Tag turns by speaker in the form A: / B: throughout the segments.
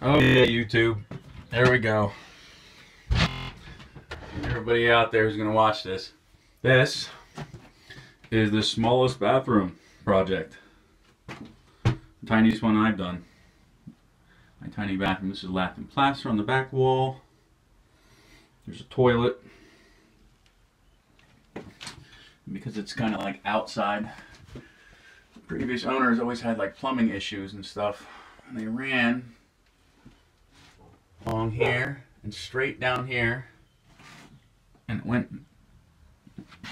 A: Oh yeah, YouTube. There we go. Everybody out there who's gonna watch this. This is the smallest bathroom project. The tiniest one I've done. My tiny bathroom. This is lath and plaster on the back wall. There's a toilet. Because it's kind of like outside. The previous owners always had like plumbing issues and stuff. And they ran along here and straight down here. And it went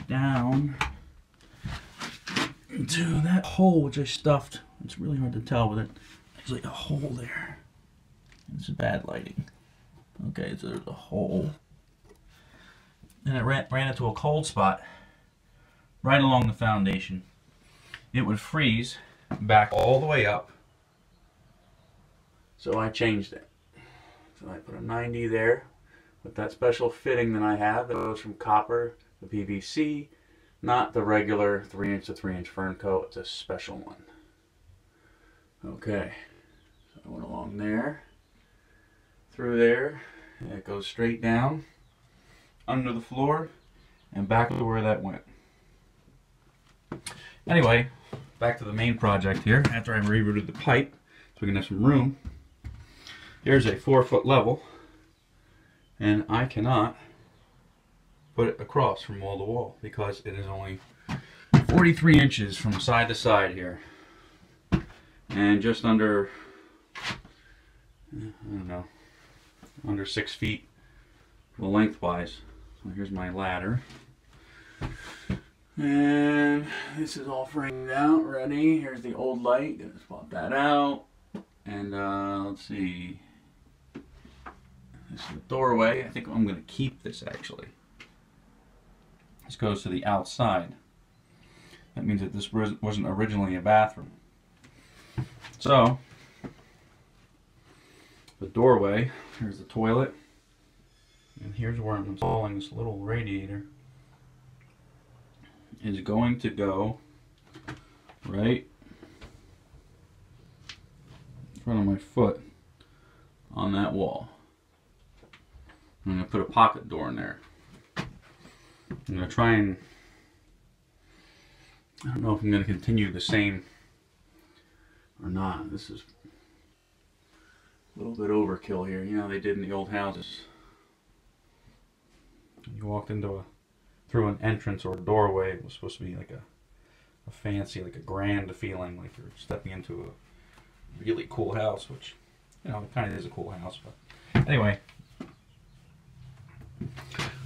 A: down into that hole which I stuffed. It's really hard to tell with it. There's like a hole there. It's bad lighting. Okay, so there's a hole. And it ran into a cold spot right along the foundation. It would freeze back all the way up. So I changed it. So I put a 90 there with that special fitting that I have that goes from copper to PVC, not the regular 3-inch to 3-inch fern coat. It's a special one. Okay, so I went along there, through there, and it goes straight down under the floor and back to where that went. Anyway, back to the main project here. After I rerouted the pipe so we can have some room, here's a 4-foot level, and I cannot put it across from wall to wall because it is only 43 inches from side to side here, and just under, I don't know, under 6 feet lengthwise. So here's my ladder. And this is all framed out, ready. Here's the old light. Gonna swap that out. And let's see. This is the doorway. I think I'm gonna keep this actually. This goes to the outside. That means that this wasn't originally a bathroom. So the doorway, here's the toilet, and here's where I'm installing this little radiator. Is going to go right in front of my foot on that wall. I'm going to put a pocket door in there. I'm going to try and, I don't know if I'm going to continue the same or not. This is a little bit overkill here. You know, they did in the old houses. You walked into through an entrance or a doorway. It was supposed to be like a fancy, like a grand feeling, like you're stepping into a really cool house, which, you know, it kind of is a cool house. But anyway,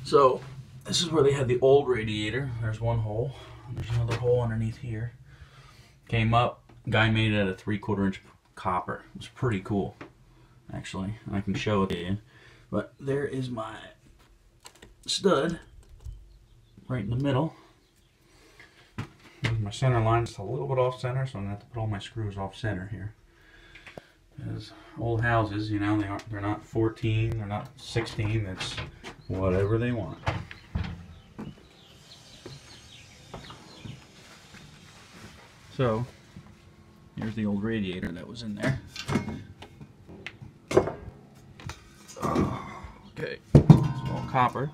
A: so this is where they had the old radiator. There's one hole. There's another hole underneath here. Came up. Guy made it out of 3/4 inch copper. It was pretty cool, actually. I can show it to you. But there is my stud right in the middle. My center line is a little bit off center, so I'm gonna have to put all my screws off center here. Because old houses, you know, they're not 14, they're not 16. It's whatever they want. So here's the old radiator that was in there. Okay, it's all copper.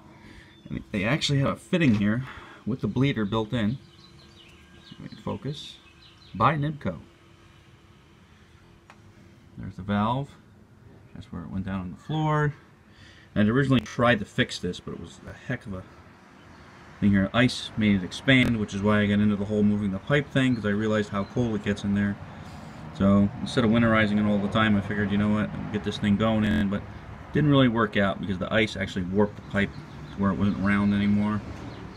A: And they actually have a fitting here with the bleeder built in. Focus. By Nibco. There's the valve. That's where it went down on the floor. And I originally tried to fix this, but it was a heck of a thing here. Ice made it expand, which is why I got into the whole moving the pipe thing, because I realized how cold it gets in there. So instead of winterizing it all the time, I figured, you know what, I'll get this thing going in, but it didn't really work out because the ice actually warped the pipe to where it wasn't round anymore.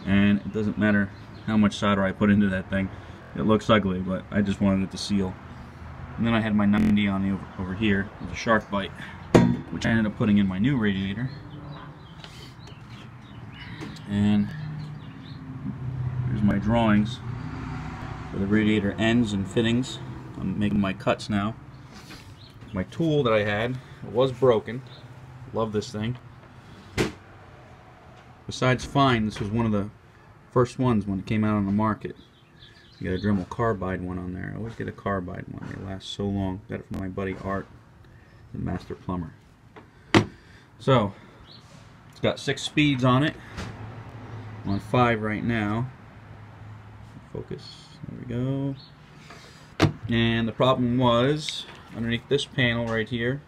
A: And it doesn't matter how much solder I put into that thing. It looks ugly, but I just wanted it to seal. And then I had my 90 on the over here with a shark bite, which I ended up putting in my new radiator. And here's my drawings for the radiator ends and fittings. I'm making my cuts now. My tool that I had was broken. Love this thing. Besides fine, this was one of the first ones when it came out on the market. You got a Dremel carbide one on there. I always get a carbide one. They last so long. Got it from my buddy Art. the master plumber. So it's got 6 speeds on it. I'm on 5 right now. Focus. There we go. And the problem was underneath this panel right here,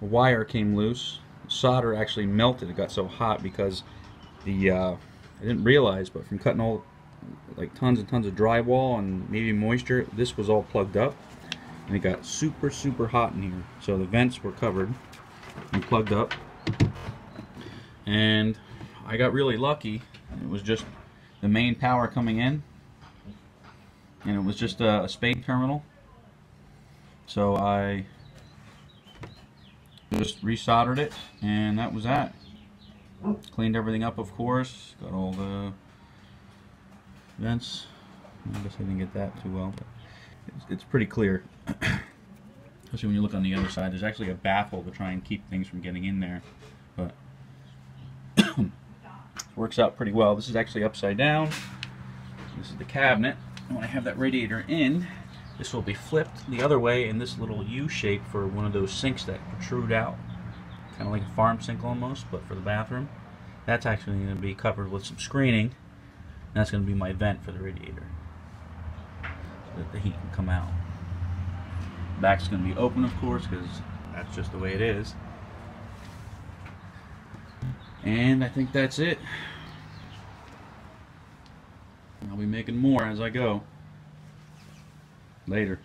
A: a wire came loose. The solder actually melted. It got so hot because the I didn't realize, but from cutting all like tons and tons of drywall and maybe moisture, this was all plugged up, and it got super hot in here. So the vents were covered and plugged up, and I got really lucky. It was just the main power coming in, and it was just a spade terminal. So I just resoldered it, and that was that. Cleaned everything up, of course. Got all the vents. I guess I didn't get that too well, but it's pretty clear. Especially when you look on the other side. There's actually a baffle to try and keep things from getting in there, but it works out pretty well. This is actually upside down. This is the cabinet. And when I have that radiator in, this will be flipped the other way in this little U shape for one of those sinks that protrude out. Kind of like a farm sink almost, but for the bathroom. That's actually going to be covered with some screening. And that's going to be my vent for the radiator, so that the heat can come out. Back's going to be open, of course, because that's just the way it is. And I think that's it. I'll be making more as I go. Later.